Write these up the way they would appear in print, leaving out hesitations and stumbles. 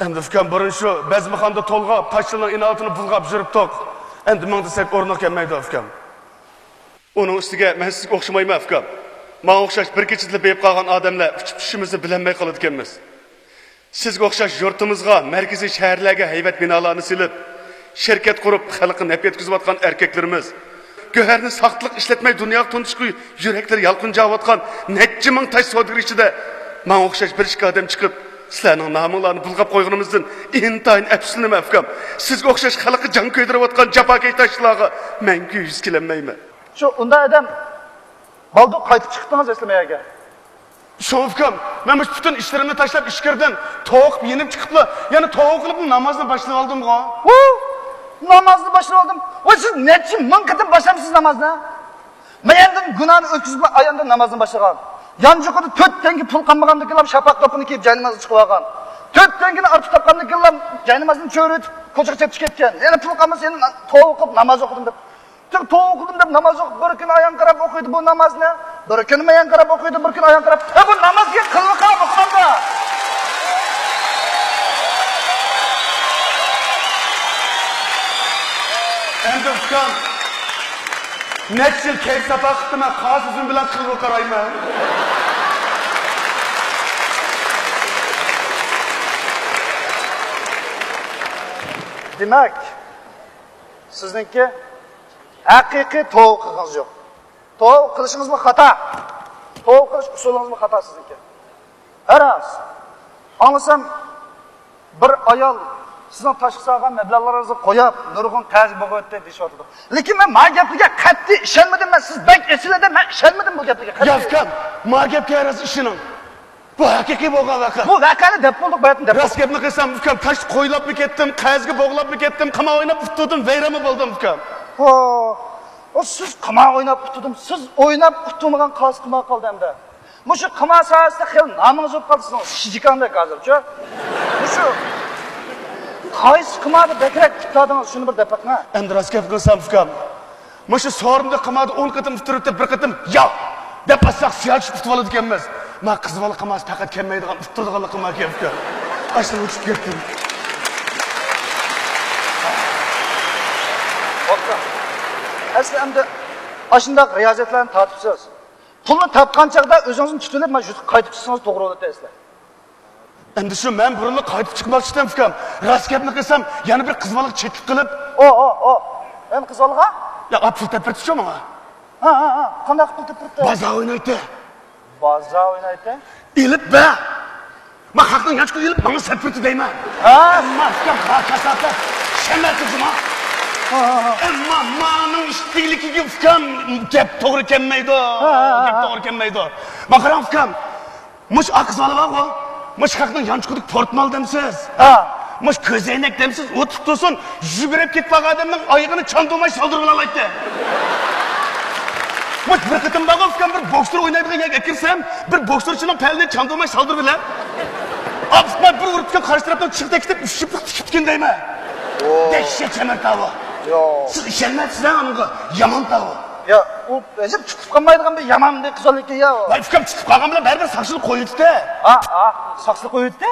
Endi fikam burun shu, Bezmixonda to'lg'ab, Toshchining inoatini bulg'ab yuribdik. Endi men desak o'rnak kelmaydi fikam. Uning ustiga men sizga o'xshamayman fikam. Men o'xshash bir kechada beyib qolgan odamlar uch-pishimizni bilmay qoladi ekanmiz. Sizga o'xshash yurtimizga, markaziy shaharlarga haybat binolarni silib, shirkat qurib, xalqqa naf yetkazayotgan erkaklarimiz, go'harni saqtliq ishlatmay dunyoga tunishqi yuraklar yalqinjayotgan necha ming tosh savdogar ichida men o'xshash bir ikki odam chiqib, sizlarning nominglarni bulg'ab qo'yganimizdan intayin afsuslanaman afkam. Sizga o'xshash xalqqa jon ko'ydirayotgan jafokay toshlarga menga yuz kelmayman. Shu unda odam baldu qaytib chiqdingiz eslamayaga. Şofkam, ben bu bütün işlerimni taşlap iş girdim. Toğuk yenip çıkıpla, yani toğuk kılıp namazını başlayıp aldım ha. Namazını başlayıp aldım. O siz ne için mınkıtın başlamışsınız namazına? Meğerden günahını ötküzüp ayanda namazını başlayalım. Yancı kodu 4 tengi pul kanmağandı kılam şapak kapını kiyip caynamazı çıkıvagan. 4 tengini artık tapkandı kılam caynamazını çöğürüp koçak çep çıketken. Yani pul kanma senin toğuk kılıp namaz okudum da. Toğuk okudum da namaz okup bir gün ayağın karab okuydu bu namaz ne? Bir gün ayağın karab okuydu bir gün ayağın karab. Bu namaz diye kılma karab okumanda. Endi ukam, neç yıl keyif safa qıtdım, qaz üzüm bilan qılgı qarayman. Demek, sizinki haqiqiy to'g'ri qilganingiz yo'q. To'g'ri qilishingiz bu xato. To'g'ri qilish usulingiz bu xato sizniki. Haras. Anlasam bir ayol sizning tashqi solgan mablag'laringizni qo'yib, nurg'un qarz bo'g'otdi deyshotdi. Lekin men ma gapiga qat'iy ishonmadim. Men siz bank esilada men ishonmadim bu gapiga. Yafkan, ma gapga yaras ishining. Bu haqiqiy bo'lgan vaqa. Bu vaqani deb bo'ldik, bayatni deb. Rost gapni qilsam, ukam tash qo'ylabmi ketdim, qarzga bog'labmi ketdim, qama o'ynab tutdim, vayrama bo'ldim ukam. O siz qima o'ynab tutdim. Siz o'ynab tutmagan qaz qima qoldi hamda. Mushu qima sohasida xil nomingiz bo'lib qoldi sizning shijikanda hozircha. Mushu qaysi qimada bekrak tutadingiz shuni bir depaqma. Endi rost gap qilsam ukam. Mushu sorimda qimada 10 qatim turibdi, bir qatim yo'q deb asaq siyoj tutib oladi ekanmiz. Men qiz bola qimasi faqat kelmaydigan, tuttirdiganligim aka ukam. Ashna o'chib ketdim. Aslında aşında riyazatlarını tartışacağız. Pulunu tapkan çağda özünüzün tutunup ma qaytib chiqsangiz to'g'ri bo'ladi eslar. Endi shu men burilib qaytib chiqmoqchiman fikam. Rost gapni qilsam, yana bir qiz bola chetlik qilib, Hem qiz bolaga? Ya, pul tepirtishmi menga? Ha. Qanday pul tepirtdi? Baza o'ynaydi. Baza o'ynaydi? Ilib ba. Men haqning yanchqi ilib, menga sepirti deyman. Ammo fikam kasabda shamatizma. Ammo mening ishligiga fikam gap to'g'ri kelmaydi. Gap to'g'ri kelmaydi. Men qaram fikam. Mush aqz olaga, mush haqning yanchqilik portmal demsiz. Mush ko'zoynak demsiz, o'tib tursin, yugurib ketib qolgan odamning oyog'ini chandolmay soldirib olaydi. Mush bir qitim bag'ov fikam bir bokslar o'ynaydigan yerga kirsam, bir bokschining palini chandolmay soldirib olar. Absman bir urib ketib qarshi tarafdan chiqib ketib, ushib ketgan deyman. Dehshat chamartavo. Yo'q. Siz ishonmaysizlar unga, yomon tavo. Ya, u o'zim chiqib qolmaydigan bir yomondek qizol ekan ya. Voy fikam chiqib qolgan bilan baribir saqchilik qo'yildi-da. Saqchilik qo'yildi?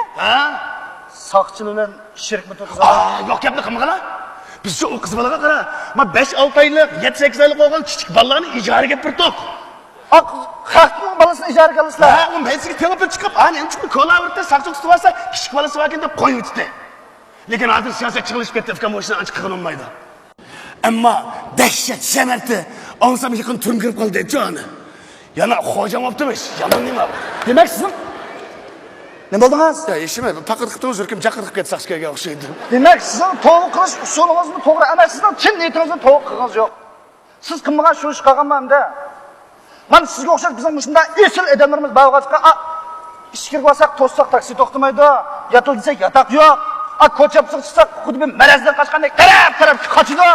Saqchilik bilan shirkmi to'qizadi? Yo'q gapni qilmag'ala. Biz shu qiz bolaga qara. Men 5-6 oylik, 7-8 oylik bo'lgan kichik bolalarni ijaraga birdik. Xalqning bolasini ijaraga olasizlar. U mensiga telefon chiqib, ana endi kolaverda saqchilik tutib olsa, kichik bolasi bor ekan deb qo'yibdi. Lekin hozir siyosat chiqilib ketdi, fikam o'shan ancha qilinmaydi. Ammo dahshat shamarti, onsam yaqin turum kirib qoldi, joni. Yana xo'jam optimish, yomon nima? Demak sizning nima bo'ldingiz? Ya, eshitmay, faqat qilib o'zirkim chaqirib ketib saqchga o'xshaydi. Demak, sizning to'g'ri qilish usulingizni to'g'ri emas, sizning chin niyatingizni to'g'ri qilganingiz yo'q. Siz qilmagan shu ish qilganman-da. Men sizga o'xshab bizning shunday esil odamlarimiz bavg'atga, ishkirib olsak, to'ssak taksi to'xtamaydi, yotil desak, yotoq yo'q. Ko'chab chiqsak, xuddi bir marazdan qochgandek taraf qochadi.